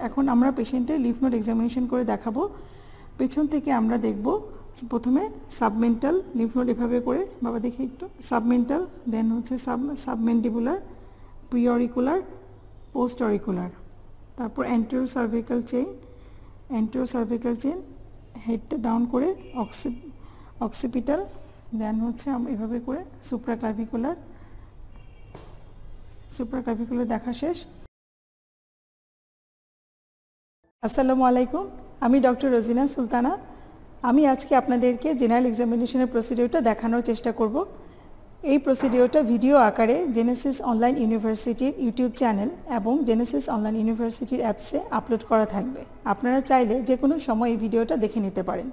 এখন আমরা পেশেন্টের লিফ নোড এক্সামিনেশন করে দেখাবো। পেছন থেকে আমরা দেখব প্রথমে সাবমেন্টাল লিফ নোড এভাবে করে, বাবা দেখি একটু, সাবমেন্টাল, দেন হচ্ছে সাবমেন্ডিবুলার, প্রিঅরিকুলার, পোস্ট অরিকুলার, তারপর অ্যান্টেরিয়র সার্ভিক্যাল চেইন, হেডটা ডাউন করে অক্সিপিটাল, দেন হচ্ছে আমরা এভাবে করে সুপ্রাক্লাভিকুলার দেখা শেষ। আসসালামু আলাইকুম, আমি ডক্টর রোজিনা সুলতানা। আমি আজকে আপনাদেরকে জেনারেল এক্সামিনেশনের প্রসিডিওরটা দেখানোর চেষ্টা করব। এই প্রসিডিওরটা ভিডিও আকারে জেনেসিস অনলাইন ইউনিভার্সিটির ইউটিউব চ্যানেল এবং জেনেসিস অনলাইন ইউনিভার্সিটির অ্যাপসে আপলোড করা থাকবে। আপনারা চাইলে যে কোনো সময় এই ভিডিওটা দেখে নিতে পারেন।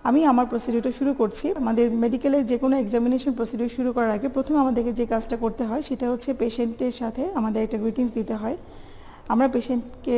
আমি আমার প্রসিডিওরটা শুরু করছি। আমাদের মেডিকেলের যে কোনো এক্সামিনেশন প্রসিডিওর শুরু করার আগে প্রথমে আমাদেরকে যে কাজটা করতে হয় সেটা হচ্ছে পেশেন্টের সাথে আমাদের একটা গ্রিটিংস দিতে হয়। আমরা পেশেন্টকে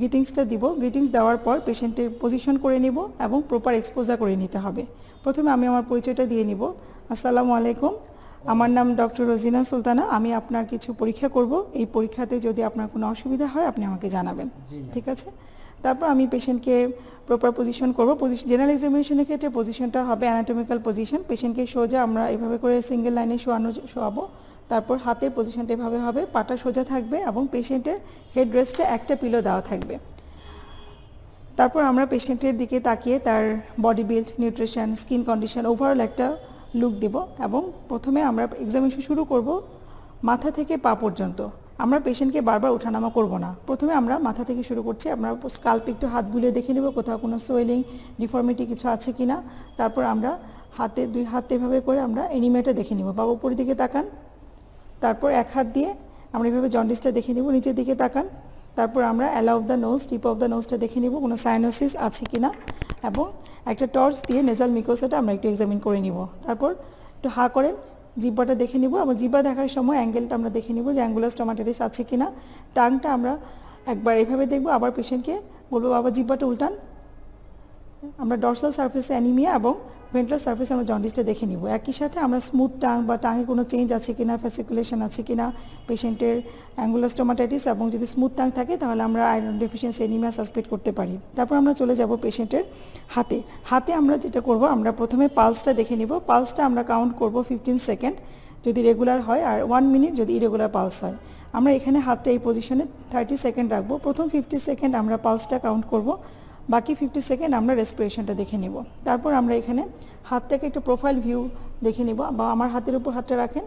গ্রিটিংসটা দিব। গ্রিটিংস দেওয়ার পর পেশেন্টের পজিশন করে নিব এবং প্রপার এক্সপোজার করে নিতে হবে। প্রথমে আমি আমার পরিচয়টা দিয়ে নিব। আসসালামু আলাইকুম, আমার নাম ডক্টর রোজিনা সুলতানা। আমি আপনার কিছু পরীক্ষা করব। এই পরীক্ষাতে যদি আপনার কোনো অসুবিধা হয় আপনি আমাকে জানাবেন, ঠিক আছে? তারপর আমি পেশেন্টকে প্রপার পজিশন করব। জেনারেল এক্সামিনেশনের ক্ষেত্রে পজিশনটা হবে অ্যানাটমিক্যাল পজিশন। পেশেন্টকে সোজা আমরা এভাবে করে সিঙ্গেল লাইনে শোয়াবো। তারপর হাতের পজিশনটা এভাবে হবে, পাটা সোজা থাকবে এবং পেশেন্টের হেড রেস্টে একটা পিলো দেওয়া থাকবে। তারপর আমরা পেশেন্টের দিকে তাকিয়ে তার body build, nutrition, skin condition, overall একটা লুক দিব। এবং প্রথমে আমরা এক্সামিনেশন শুরু করব মাথা থেকে পা পর্যন্ত। আমরা পেশেন্টকে বারবার ওঠানামা করব না। প্রথমে আমরা মাথা থেকে শুরু করছি। আমরা স্কাল্পে একটু হাত বুলিয়ে দেখে নেব কোথাও কোনো সোয়েলিং, ডিফর্মিটি কিছু আছে কি না। তারপর আমরা দুই হাত এভাবে করে আমরা এনিমেটা দেখে নিব। বাবা উপরের দিকে তাকান। তারপর এক হাত দিয়ে আমরা এভাবে জন্ডিসটা দেখে নিব, নিচের দিকে তাকান। তারপর আমরা ala of the nose, tip of the নোজটা দেখে নিব কোনো সাইনোসিস আছে কি না। এবং একটা টর্চ দিয়ে নেজাল মিকোসাটা আমরা একটু এক্সামিন করে নিব। তারপর একটু হা করেন, জিব্বাটা দেখে নিব এবং জিব্বা দেখার সময় অ্যাঙ্গেলটা আমরা দেখে নিব যে অ্যাঙ্গুলার স্টোমাটাইটিস আছে কি না। টাংটা আমরা একবার এভাবে দেখব, আবার পেশেন্টকে বলবো বাবা জিব্বাটা উল্টান। আমরা ডর্সাল সারফেসে অ্যানিমিয়া এবং ভেন্ট্রাল সারফেসে আমরা জন্ডিসটা দেখে নিব। একই সাথে আমরা স্মুথ টাং বা টাঙে কোনো চেঞ্জ আছে কিনা, ফ্যাসিকুলেশন আছে কিনা, পেশেন্টের অ্যাঙ্গুলার স্টোমাটাইটিস, এবং যদি স্মুথ টাং থাকে তাহলে আমরা আয়রন ডেফিসিয়েন্সি অ্যানিমিয়া সাসপেক্ট করতে পারি। তারপর আমরা চলে যাব পেশেন্টের হাতে আমরা যেটা করব, আমরা প্রথমে পালসটা দেখে নিব। পালসটা আমরা কাউন্ট করব 15 সেকেন্ড যদি রেগুলার হয়, আর 1 মিনিট যদি ইরেগুলার পালস হয়। আমরা এখানে হাতটা এই পজিশনে 30 সেকেন্ড রাখবো। প্রথম 50 সেকেন্ড আমরা পালসটা কাউন্ট করব, বাকি 50 সেকেন্ড আমরা রেসপিরেশনটা দেখে নিব। তারপর আমরা এখানে হাতটাকে একটু প্রোফাইল ভিউ দেখে নিব, বা আমার হাতের উপর হাতটা রাখেন।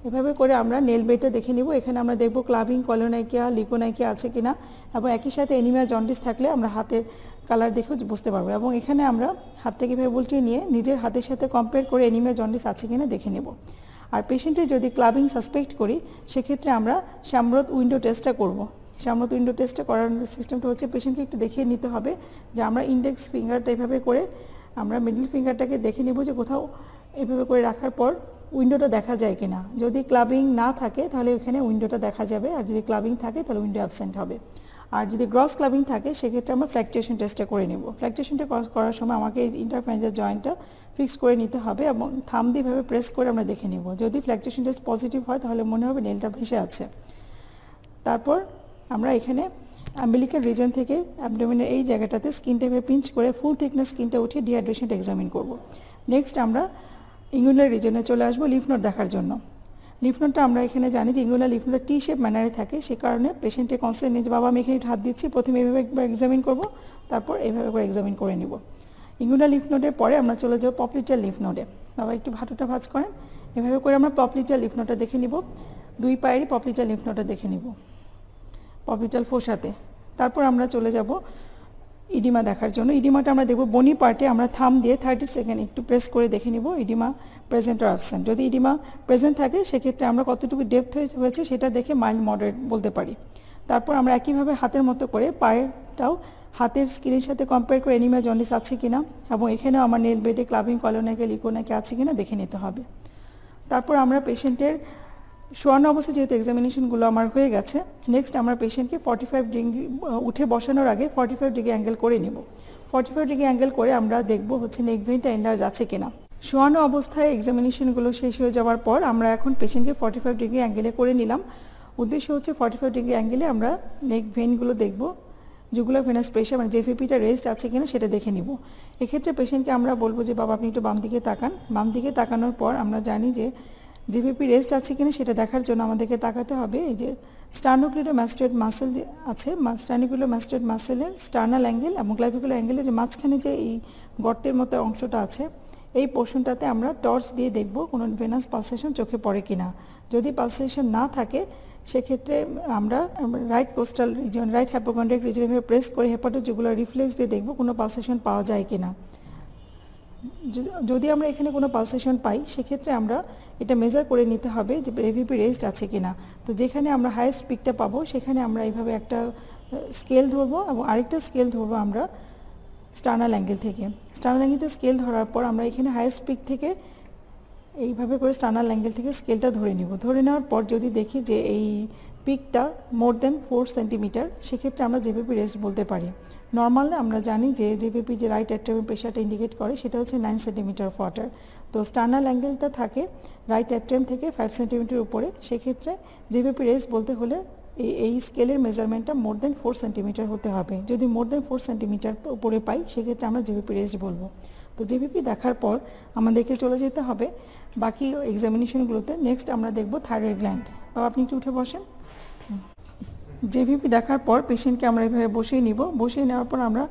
এভাবে করে আমরা নেল বেটটা দেখে নিব। এখানে আমরা দেখব ক্লাবিং, কলোনাইকিয়া, লিকোনাইকিয়া আছে কিনা, এবং একই সাথে এনিমিয়া জন্ডিস থাকলে আমরা হাতের কালার দেখেও বুঝতে পারবো। এবং এখানে আমরা হাতটাকে এভাবে উল্টিয়ে নিয়ে নিজের হাতের সাথে কম্পেয়ার করে এনিমিয়া জন্ডিস আছে কিনা দেখে নেব। আর পেশেন্টের যদি ক্লাবিং সাসপেক্ট করি সেক্ষেত্রে আমরা শ্যামরথ উইন্ডো টেস্টটা করব। শ্যামরথ উইন্ডো টেস্টটা করার সিস্টেমটা হচ্ছে পেশেন্টকে একটু দেখিয়ে নিতে হবে যে আমরা ইন্ডেক্স ফিঙ্গারটা এভাবে করে আমরা মিডল ফিঙ্গারটাকে দেখে নেব যে কোথাও এভাবে করে রাখার পর উইন্ডোটা দেখা যায় কিনা। যদি ক্লাবিং না থাকে তাহলে ওখানে উইন্ডোটা দেখা যাবে, আর যদি ক্লাবিং থাকে তাহলে উইন্ডো অ্যাবসেন্ট হবে। আর যদি গ্রস ক্লাবিং থাকে সেক্ষেত্রে আমরা ফ্ল্যাকচুয়েশন টেস্টটা করে নেব। ফ্ল্যাকচুয়েশনটা করার সময় আমাকে এই ইন্টারফ্যারেঞ্জাল জয়েন্টটা ফিক্স করে নিতে হবে এবং থাম দিয়ে এভাবে প্রেস করে আমরা দেখে নেব। যদি ফ্ল্যাকচুয়েশন টেস্ট পজিটিভ হয় তাহলে মনে হবে নেলটা ভেসে আছে। তারপর আমরা এখানে অ্যাম্বিলিক্যাল রিজন থেকে অ্যাবডোমিনের এই জায়গাটাতে স্কিনটা এভাবে পিঞ্চ করে ফুল থিকনেস স্কিনটা উঠিয়ে ডিহাইড্রেশনটা এক্সামিন করব। নেক্সট আমরা ইঙ্গুলার রিজনে চলে আসবো লিফ নোড দেখার জন্য। লিফ নোডটা আমরা এখানে জানি যে ইঙ্গুলার লিফ নোডটা টি শেপ ম্যানারে থাকে, সে কারণে পেশেন্টের কনসেন্ট নিয়ে বাবা আমি এখানে হাত দিচ্ছি, প্রথমে এভাবে একবার এক্সামিন করব, তারপর এভাবে করে এক্সামিন করে নিব। ইঙ্গুলার লিফ নোডের পরে আমরা চলে যাবো পপলিটার লিফ নোডে। বাবা একটু হাঁটুটা ভাঁজ করেন। এভাবে করে আমরা পপলিটার লিফ নোডটা দেখে নিব, দুই পায়েরই পপলিটার লিফ নোডটা দেখে নিব পপলিটাল ফোসাতে। তারপর আমরা চলে যাব ইডিমা দেখার জন্য। ইডিমাটা আমরা দেখব বনি পার্টে আমরা থাম দিয়ে 30 সেকেন্ড একটু প্রেস করে দেখে নিব ইডিমা প্রেজেন্ট আর অ্যাবসেন্ট। যদি ইডিমা প্রেজেন্ট থাকে সেক্ষেত্রে আমরা কতটুকু ডেপথ হয়েছে সেটা দেখে মাইল্ড মডারেট বলতে পারি। তারপর আমরা একইভাবে হাতের মতো করে পায়েরটাও হাতের স্কিনের সাথে কম্পেয়ার করে এনিমিয়া জন্ডিস আছে কিনা, এবং এখানেও আমার নেল বেডে ক্লাবিং, কলোনাইকিয়া, লিকোনাইকিয়া আছে কিনা দেখে নিতে হবে। তারপর আমরা পেশেন্টের শোয়ানো অবস্থা যেহেতু এক্সামিনেশনগুলো আমার হয়ে গেছে, নেক্সট আমরা পেশেন্টকে 45 ডিগ্রি উঠে বসানোর আগে 45 ডিগ্রি অ্যাঙ্গেল করে নেব। 45 ডিগ্রি অ্যাঙ্গেল করে আমরা দেখব হচ্ছে নেক ভেইনটা এনলার্জ আছে কিনা। শোয়ানো অবস্থায় এক্সামিনেশনগুলো শেষ হয়ে যাওয়ার পর আমরা এখন পেশেন্টকে 45 ডিগ্রি অ্যাঙ্গেলে করে নিলাম। উদ্দেশ্য হচ্ছে 45 ডিগ্রি অ্যাঙ্গেলে আমরা নেক ভেনগুলো দেখব, জুগুলার ভেনাস প্রেশার মানে জেভিপিটা রেস্ট আছে কিনা সেটা দেখে নিব। এক্ষেত্রে পেশেন্টকে আমরা বলবো যে বাবা আপনি একটু বাম দিকে তাকান। বাম দিকে তাকানোর পর আমরা জানি যে জেভিপি রেস্ট আছে কিনা সেটা দেখার জন্য আমাদেরকে তাকাতে হবে এই যে স্টার্নোক্লিডোমাস্টোয়েড মাসেল যে আছে, স্টার্নোক্লিডোমাস্টোয়েড মাসেলের স্টার্নাল অ্যাঙ্গেল এবং ক্লাভিকুলার অ্যাঙ্গেলে যে মাঝখানে যে এই গর্তের মতো অংশটা আছে এই পোর্শনটাতে আমরা টর্চ দিয়ে দেখব কোনো ভেনাস পালসেশন চোখে পড়ে কিনা। যদি পালসেশন না থাকে সেক্ষেত্রে আমরা right costal region, right hypochondriac রিজনে প্রেস করে হেপাটোজুগুলার রিফ্লেক্স দিয়ে দেখব কোনো পালসেশন পাওয়া যায় কিনা। যদি আমরা এখানে কোনো পালসেশন পাই সেক্ষেত্রে আমরা এটা মেজার করে নিতে হবে যে এভিপি রেস্ট আছে কিনা। তো যেখানে আমরা হাইয়েস্ট পিকটা পাবো সেখানে আমরা এইভাবে একটা স্কেল ধরবো এবং আরেকটা স্কেল ধরবো আমরা স্টার্নাল অ্যাঙ্গেল থেকে। স্টার্নাল অ্যাঙ্গেলতে স্কেল ধরার পর আমরা এখানে হাইয়েস্ট পিক থেকে এইভাবে করে স্টার্নাল অ্যাঙ্গেল থেকে স্কেলটা ধরে নিব। ধরে নেওয়ার পর যদি দেখি যে এই পিকটা মোর দেন 4 সেন্টিমিটার সেক্ষেত্রে আমরা জেভিপি রেস্ট বলতে পারি। নর্মালে আমরা জানি যে জেভিপি যে রাইট অ্যাট্রিয়ামের প্রেশারটা ইন্ডিকেট করে সেটা হচ্ছে 9 সেন্টিমিটার অফ ওয়াটার। তো স্টার্নাল অ্যাঙ্গেলটা থাকে রাইট অ্যাট্রিয়াম থেকে 5 সেন্টিমিটার উপরে, সেক্ষেত্রে জেভিপি রেস্ট বলতে হলে এই স্কেলের মেজারমেন্টটা মোর দেন 4 সেন্টিমিটার হতে হবে। যদি মোর দেন 4 সেন্টিমিটার উপরে পাই সেক্ষেত্রে আমরা জেভিপি রেস্ট বলবো। তো জেভিপি দেখার পর আমাদেরকে চলে যেতে হবে বাকি এক্সামিনেশনগুলোতে। নেক্সট আমরা দেখব থাইরয়েড গ্ল্যান্ড। বাবা আপনি একটু উঠে বসেন। জেভিপি দেখার পর পেশেন্টকে আমরা এইভাবে বসিয়ে নিব। বসিয়ে নেওয়ার পর আমরা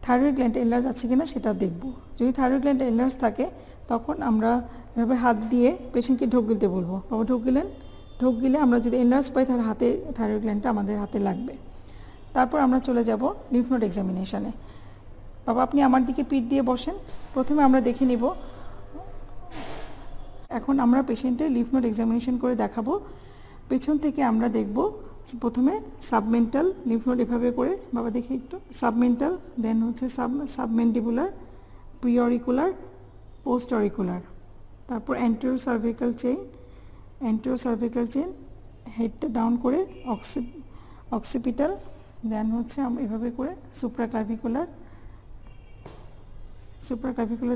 থাইরয়েড গ্ল্যান্ড এনলার্জ আছে কিনা সেটা দেখব। যদি থাইরয়েড গ্ল্যান্ড এনলার্জ থাকে তখন আমরা এভাবে হাত দিয়ে পেশেন্টকে ঢোক গিলতে বলবো। বাবা ঢোক গিলেন। ঢোক গিলে আমরা যদি এনলার্জ পাই তাহলে হাতে থাইরয়েড গ্ল্যান্ডটা আমাদের হাতে লাগবে। তারপর আমরা চলে যাব লিম্ফ নোড এক্সামিনেশনে। বাবা আপনি আমার দিকে পিঠ দিয়ে বসেন। প্রথমে আমরা দেখে নিব, এখন আমরা পেশেন্টের লিম্ফ নোড এক্সামিনেশন করে দেখাবো। পেছন থেকে আমরা দেখব প্রথমে সাবমেন্টাল লিম্ফ নোড এভাবে করে, বাবা দেখি একটু, সাবমেন্টাল, দেন হচ্ছে সাবমেন্ডিবুলার, প্রিঅরিকুলার, পোস্ট অরিকুলার, তারপর অ্যান্টেরো সার্ভিক্যাল চেইন, হেডটা ডাউন করে অক্সিপিটাল, দেন হচ্ছে আমরা এভাবে করে সুপ্রাক্লাভিকুলার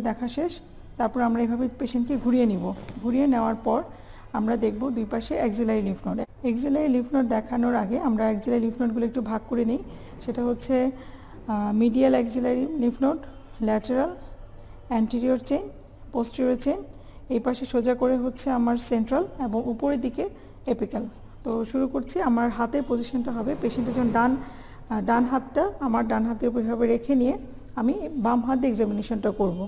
দেখা শেষ। তারপর আমরা এভাবে পেশেন্টকে ঘুরিয়ে নিব। ঘুরিয়ে নেওয়ার পর আমরা দেখব দুই পাশে axillary lymph node. Axillary lymph node দেখানোর আগে আমরা অ্যাক্সিলারি লিম্ফ নোডগুলো একটু ভাগ করে নিই। সেটা হচ্ছে medial axillary lymph node, lateral, anterior chain, posterior chain, এই পাশে সোজা করে হচ্ছে আমার সেন্ট্রাল এবং উপরের দিকে এপিক্যাল। তো শুরু করছি। আমার হাতের পজিশনটা হবে পেশেন্টের যখন ডান হাতটা আমার ডান হাতের উপর এভাবে রেখে নিয়ে আমি বাম হাত দিয়ে এক্সামিনেশনটা করব।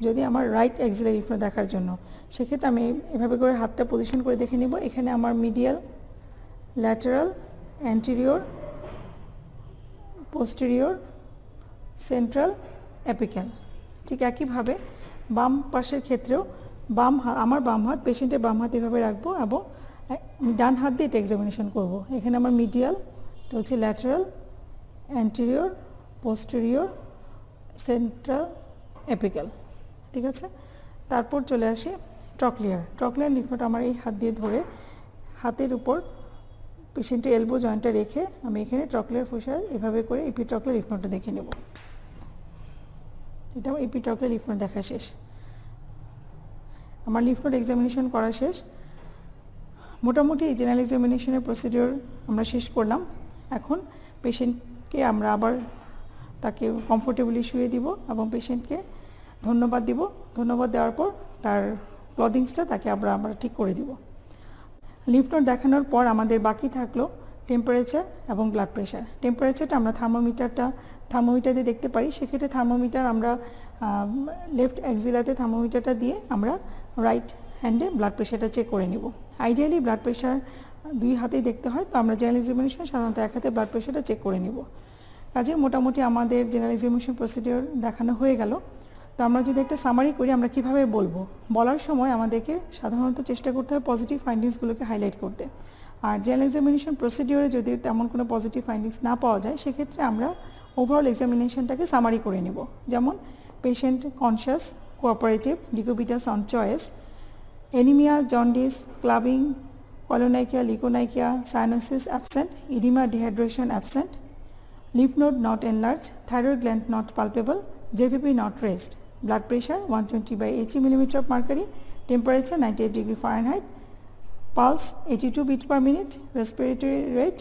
যদি আমার রাইট অ্যাক্সিলারি লিম্ফ নোড দেখার জন্য সেক্ষেত্রে আমি এভাবে করে হাতটা পজিশন করে দেখে নিব। এখানে আমার medial, lateral, anterior, posterior, central, apical. ঠিক একইভাবে বাম পাশের ক্ষেত্রেও আমার বাম হাত পেশেন্টের বাম হাত এভাবে রাখবো এবং আমি ডান হাত দিয়ে এটা এক্সামিনেশন করব। এখানে আমার মিডিয়াল, এটা হচ্ছে lateral, anterior, posterior, central, apical. ঠিক আছে। তারপর চলে আসি ট্রক্লিয়ার লিম্ফ নোড। আমার এই হাত দিয়ে ধরে হাতের উপর পেশেন্টের এলবো জয়েন্টটা রেখে আমি এখানে ট্রক্লিয়ার ফোসার এভাবে করে এপিট্রক্লিয়ার লিম্ফ নোডটা দেখে নেব। এটা আমার এপিট্রক্লিয়ার লিম্ফ নোড দেখা শেষ। আমার লিম্ফ নোড এক্সামিনেশন করা শেষ। মোটামুটি এই জেনারেল এক্সামিনেশনের প্রসিডিওর আমরা শেষ করলাম। এখন পেশেন্টকে আমরা আবার তাকে কমফোর্টেবলি শুয়ে দিব এবং পেশেন্টকে ধন্যবাদ দিব। ধন্যবাদ দেওয়ার পর তার ক্লদিংসটা তাকে আমরা ঠিক করে দিব। লিম্ফ নোড দেখানোর পর আমাদের বাকি থাকলো টেম্পারেচার এবং ব্লাড প্রেশার। টেম্পারেচারটা আমরা থার্মোমিটার দিয়ে দেখতে পারি। সেক্ষেত্রে থার্মোমিটার আমরা লেফট অ্যাক্সিলাতে থার্মোমিটারটা দিয়ে আমরা রাইট হ্যান্ডে ব্লাড প্রেশারটা চেক করে নেব। আইডিয়ালি ব্লাড প্রেশার দুই হাতেই দেখতে হয়, তো আমরা জেনারেল এক্সামিনেশন সাধারণত এক হাতে ব্লাড প্রেশারটা চেক করে নেব। কাজে মোটামুটি আমাদের জেনারেল এক্সামিনেশন প্রসিডিওর দেখানো হয়ে গেল। তো আমরা যদি একটা সামারি করি আমরা কিভাবে বলবো, বলার সময় আমাদেরকে সাধারণত চেষ্টা করতে হবে পজিটিভ ফাইন্ডিংসগুলোকে হাইলাইট করতে। আর জেনারেল এক্সামিনেশন প্রসিডিওরে যদি তেমন কোনো পজিটিভ ফাইন্ডিংস না পাওয়া যায় সেক্ষেত্রে আমরা ওভারঅল এক্সামিনেশনটাকে সামারি করে নেব। যেমন patient conscious, cooperative, decubitus on choice, anaemia, jaundice, clubbing, koilonychia, leukonychia, cyanosis absent, oedema, dehydration absent, lymph node not enlarged, thyroid gland not palpable, JVP not raised, blood pressure 120/80 mm of mercury, temperature 98 degree Fahrenheit, pulse 82 beat per minute, respiratory rate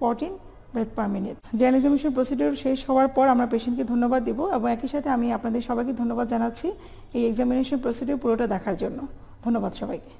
14 breath per minute. General examination procedure শেষ হওয়ার পর আমরা পেশেন্টকে ধন্যবাদ দিব এবং একই সাথে আমি আপনাদের সবাইকে ধন্যবাদ জানাচ্ছি এই এক্সামিনেশন প্রসিডিউর পুরোটা দেখার জন্য। ধন্যবাদ সবাইকে।